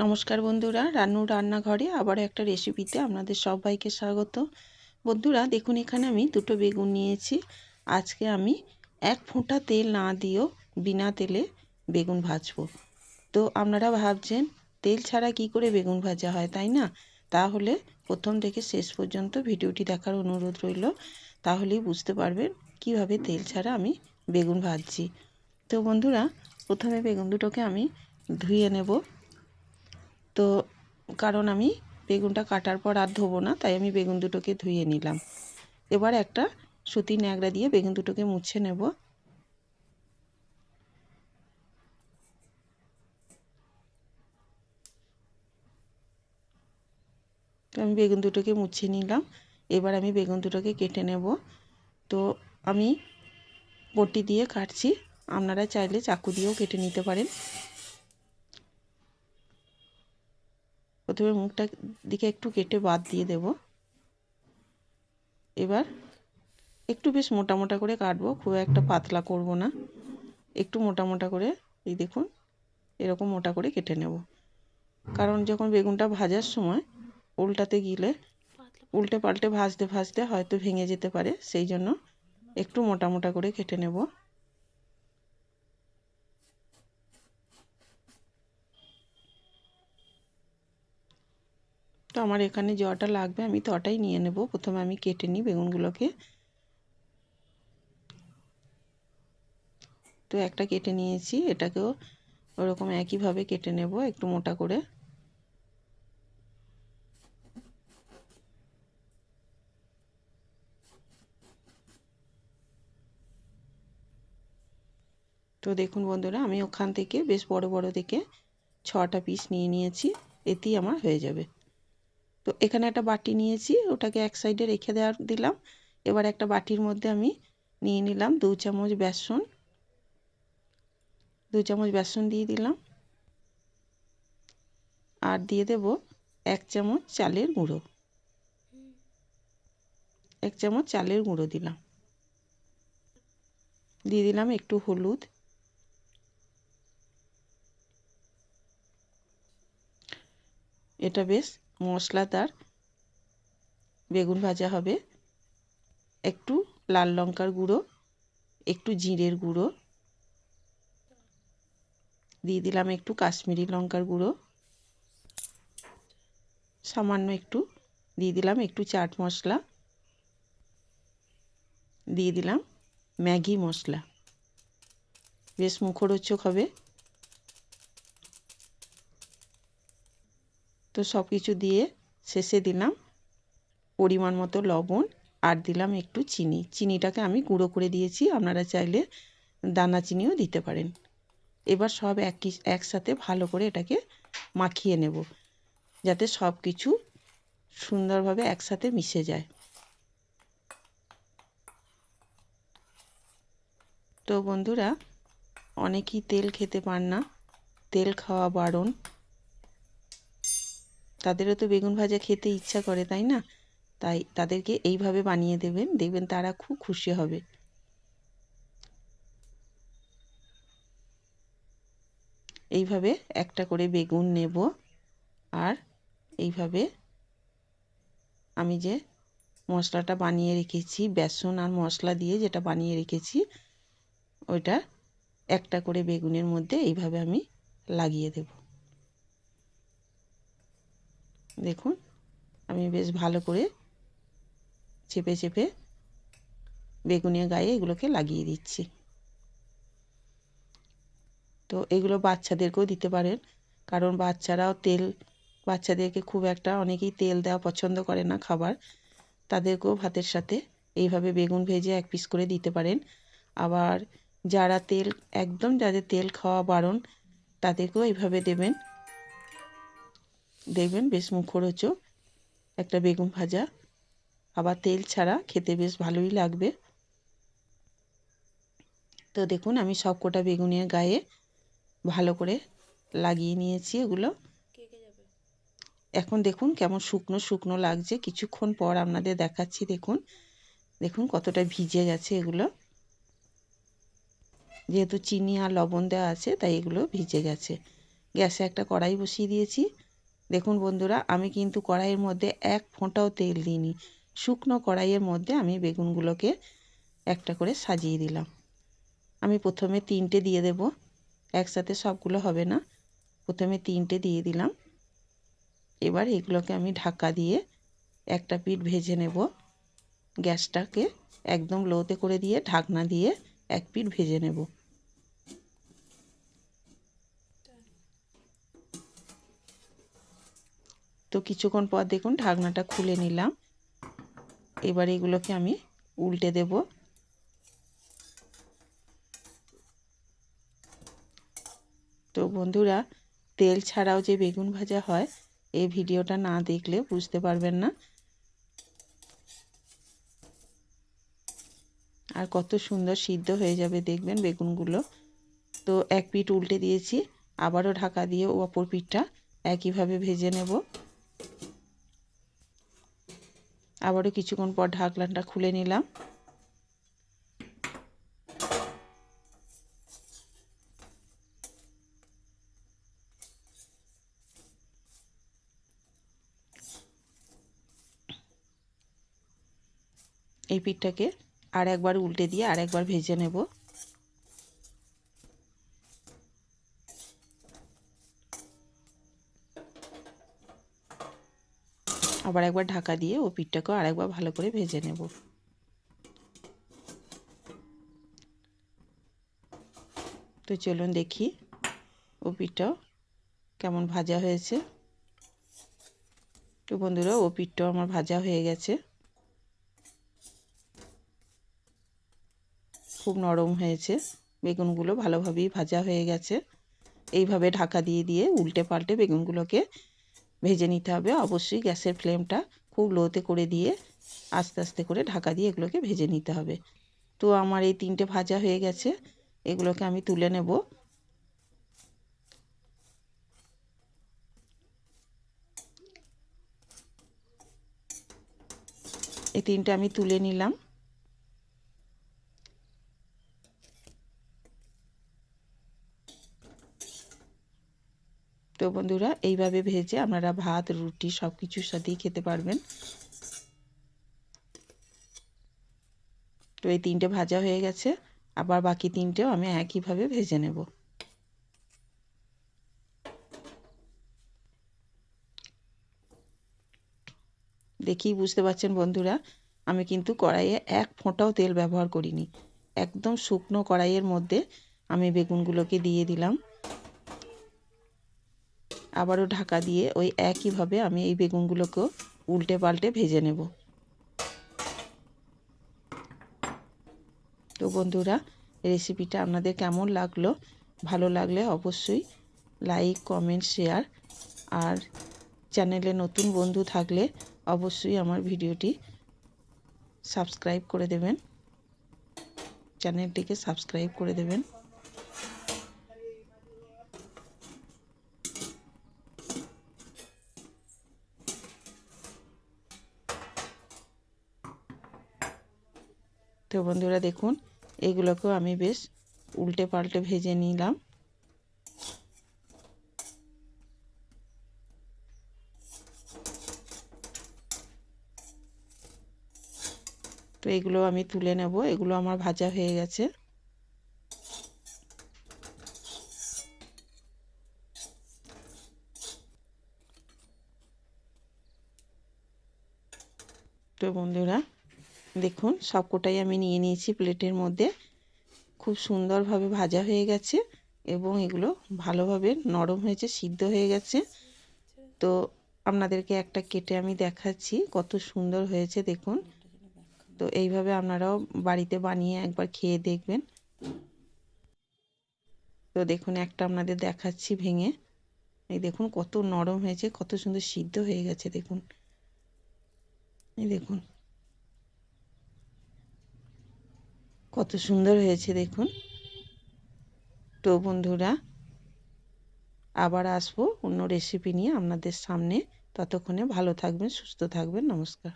নমস্কার বন্ধুরা, রান্নুর রান্নাঘরে আবার একটা রেসিপিতে আপনাদের সবাইকে স্বাগত। বন্ধুরা দেখুন, এখানে আমি দুটো বেগুন নিয়েছি। আজকে আমি এক ফোঁটা তেল না দিয়েও বিনা তেলে বেগুন ভাজবো। তো আপনারা ভাবছেন তেল ছাড়া কি করে বেগুন ভাজা হয়, তাই না? তাহলে প্রথম থেকে শেষ পর্যন্ত ভিডিওটি দেখার অনুরোধ রইল, তাহলেই বুঝতে পারবেন কিভাবে তেল ছাড়া আমি বেগুন ভাজছি। তো বন্ধুরা, প্রথমে বেগুন দুটোকে আমি ধুয়ে নেব। তো কারণ আমি বেগুনটা কাটার পর আর ধোবো না, তাই আমি বেগুন দুটোকে ধুয়ে নিলাম। এবার একটা সুতির ন্যাকড়া দিয়ে বেগুন দুটোকে মুছে নেব। তো আমি বেগুন দুটোকে মুছে নিলাম। এবার আমি বেগুন দুটোকে কেটে নেব। তো আমি বটি দিয়ে কাটছি, আপনারা চাইলে চাকু দিয়েও কেটে নিতে পারেন। প্রথমে মুখটা দিকে একটু কেটে বাদ দিয়ে দেব। এবার একটু বেশ মোটা মোটা করে কাটবো, খুব একটা পাতলা করব না, একটু মোটা মোটা করে। এই দেখুন, এরকম মোটা করে কেটে নেব। কারণ যখন বেগুনটা ভাজার সময় উল্টাতে গেলে উল্টে পাল্টে ভাজতে ভাজতে হয়তো ভেঙে যেতে পারে, সেই জন্য একটু মোটা মোটা করে কেটে নেব। তো আমার এখানে যটা লাগবে আমি তটাই নিয়ে নেব। প্রথমে আমি কেটে নিই বেগুনগুলোকে। তো একটা কেটে নিয়েছি, এটাকেও ওরকম একইভাবে কেটে নেব, একটু মোটা করে। তো দেখুন বন্ধুরা, আমি ওখান থেকে বেশ বড় বড় থেকে 6টা পিস নিয়ে নিয়েছি, এতেই আমার হয়ে যাবে। তো এখানে একটা বাটি নিয়েছি, ওটাকে এক সাইডে রেখে দিলাম। এবার একটা বাটির মধ্যে আমি নিয়ে নিলাম 2 চামচ বেসন। 2 চামচ বেসন দিয়ে দিলাম। আর দিয়ে দেব 1 চামচ চালের গুঁড়ো। 1 চামচ চালের গুঁড়ো দিলাম। দিয়ে দিলাম একটু হলুদ। এটা বেশ মশলাদার বেগুন ভাজা হবে। একটু লাল লঙ্কার গুঁড়ো, একটু জিরের গুঁড়ো দিয়ে দিলাম, একটু কাশ্মীরি লঙ্কার গুঁড়ো সামান্য একটু দিয়ে দিলাম, একটু চাট মশলা দিয়ে দিলাম, ম্যাগি মশলা। বেশ মুখরোচক হবে। তো সব কিছু দিয়ে শেষে দিলাম পরিমাণ মতো লবণ, আর দিলাম একটু চিনি। চিনিটাকে আমি গুঁড়ো করে দিয়েছি, আপনারা চাইলে দানা চিনিও দিতে পারেন। এবার সব একসাথে ভালো করে এটাকে মাখিয়ে নেব, যাতে সব কিছু সুন্দরভাবে একসাথে মিশে যায়। তো বন্ধুরা, অনেকেই তেল খেতে পান না, তেল খাওয়া বারণ। তাদেরও তো বেগুন ভাজা খেতে ইচ্ছা করে, তাই না? তাই তাদেরকে এইভাবে বানিয়ে দেবেন, দেখবেন তারা খুব খুশি হবে। এইভাবে একটা করে বেগুন নেব, আর এইভাবে আমি যে মশলাটা বানিয়ে রেখেছি, বেসন আর মশলা দিয়ে যেটা বানিয়ে রেখেছি, ওইটা একটা করে বেগুনের মধ্যে এইভাবে আমি লাগিয়ে দেব। দেখুন, আমি বেশ ভালো করে চেপে চেপে বেগুনের গায়ে এগুলোকে লাগিয়ে দিচ্ছি। তো এগুলো বাচ্চাদেরকেও দিতে পারেন, কারণ বাচ্চাদেরকে খুব একটা অনেকেই তেল দেওয়া পছন্দ করে না খাবার। তাদেরকেও ভাতের সাথে এইভাবে বেগুন ভেজে 1 পিস করে দিতে পারেন। আবার যাদের তেল খাওয়া বারণ, তাদেরকেও এইভাবে দেবেন, দেখবেন বেশ মুখরোচক একটা বেগুন ভাজা। আবার তেল ছাড়া খেতে বেশ ভালোই লাগবে। তো দেখুন, আমি সবকটা বেগুনের গায়ে ভালো করে লাগিয়ে নিয়েছি এগুলো। এখন দেখুন কেমন শুকনো শুকনো লাগছে, কিছুক্ষণ পর আপনাদের দেখাচ্ছি। দেখুন দেখুন কতটা ভিজে গেছে এগুলো, যেহেতু চিনি আর লবণ দেওয়া আছে তাই এগুলো ভিজে গেছে। গ্যাসে একটা কড়াই বসিয়ে দিয়েছি। দেখুন বন্ধুরা, আমি কিন্তু কড়াইয়ের মধ্যে এক ফোঁটাও তেল দিইনি। শুকনো কড়াইয়ের মধ্যে আমি বেগুনগুলোকে একটা করে সাজিয়ে দিলাম। আমি প্রথমে 3টে দিয়ে দেব, একসাথে সবগুলো হবে না। প্রথমে 3টে দিয়ে দিলাম। এবার এগুলোকে আমি ঢাকা দিয়ে একটা পিঠ ভেজে নেব। গ্যাসটাকে একদম লোতে করে দিয়ে ঢাকনা দিয়ে এক পিঠ ভেজে নেব। তো কিছুক্ষণ পর দেখুন ঢাকনাটা খুলে নিলাম। এবার এগুলোকে আমি উল্টে দেব। তো বন্ধুরা, তেল ছাড়াও যে বেগুন ভাজা হয়, এই ভিডিওটা না দেখলে বুঝতে পারবেন না। আর কত সুন্দর সিদ্ধ হয়ে যাবে দেখবেন বেগুনগুলো। তো এক পিঠ উল্টে দিয়েছি, আবারও ঢাকা দিয়ে অপর পিঠটা একইভাবে ভেজে নেব। আবারও কিছুক্ষণ পর ঢাকনাটা খুলে নিলাম। এই পিঠটাকে আর একবার উল্টে দিয়ে আর একবার ভেজে নেব। আবার একবার ঢাকা দিয়ে ও পিঠটাকেও আর একবার ভালো করে ভেজে নেব। তো চলুন দেখি ও পিঠটাও কেমন ভাজা হয়েছে। তো বন্ধুরা, ও পিঠটাও আমার ভাজা হয়ে গেছে। খুব নরম হয়েছে, বেগুনগুলো ভালোভাবেই ভাজা হয়ে গেছে। এইভাবে ঢাকা দিয়ে দিয়ে উল্টে পাল্টে বেগুনগুলোকে ভেজে নিতে হবে। অবশ্যই গ্যাসের ফ্লেমটা খুব লোতে করে দিয়ে আস্তে আস্তে করে ঢাকা দিয়ে এগুলোকে ভেজে নিতে হবে। তো আমার এই 3টে ভাজা হয়ে গেছে, এগুলোকে আমি তুলে নেব। এই 3টে আমি তুলে নিলাম। তো বন্ধুরা, এইভাবে ভেজে আপনারা ভাত, রুটি সব কিছুর সাথেই খেতে পারবেন। তো এই 3টে ভাজা হয়ে গেছে, আবার বাকি 3টেও আমি একইভাবে ভেজে নেব। দেখেই বুঝতে পারছেন বন্ধুরা, আমি কিন্তু কড়াইয়ে এক ফোঁটাও তেল ব্যবহার করিনি। একদম শুকনো কড়াইয়ের মধ্যে আমি বেগুনগুলোকে দিয়ে দিলাম। আবারও ঢাকা দিয়ে ওই একইভাবে আমি এই বেগুনগুলোকেও উল্টে পাল্টে ভেজে নেব। তো বন্ধুরা, রেসিপিটা আপনাদের কেমন লাগলো? ভালো লাগলে অবশ্যই লাইক, কমেন্ট, শেয়ার, আর চ্যানেলে নতুন বন্ধু থাকলে অবশ্যই আমার ভিডিওটি সাবস্ক্রাইব করে দেবেন, চ্যানেলটিকে সাবস্ক্রাইব করে দেবেন। তো বন্ধুরা দেখুন, এগুলোকেও আমি বেশ উল্টে পাল্টে ভেজে নিলাম। তো এগুলো আমি তুলে নেব, এগুলো আমার ভাজা হয়ে গেছে। তো বন্ধুরা দেখুন, সবকটাই আমি নিয়ে নিয়েছি প্লেটের মধ্যে। খুব সুন্দরভাবে ভাজা হয়ে গেছে এবং এগুলো ভালোভাবে নরম হয়েছে, সিদ্ধ হয়ে গেছে। তো আপনাদেরকে একটা কেটে আমি দেখাচ্ছি কত সুন্দর হয়েছে দেখুন। তো এইভাবে আপনারাও বাড়িতে বানিয়ে একবার খেয়ে দেখবেন। তো দেখুন একটা আপনাদের দেখাচ্ছি ভেঙে। এই দেখুন কত নরম হয়েছে, কত সুন্দর সিদ্ধ হয়ে গেছে দেখুন। এই দেখুন কত সুন্দর হয়েছে দেখুন। তো বন্ধুরা, আবার আসবো অন্য রেসিপি নিয়ে আপনাদের সামনে। ততক্ষণে ভালো থাকবেন, সুস্থ থাকবেন। নমস্কার।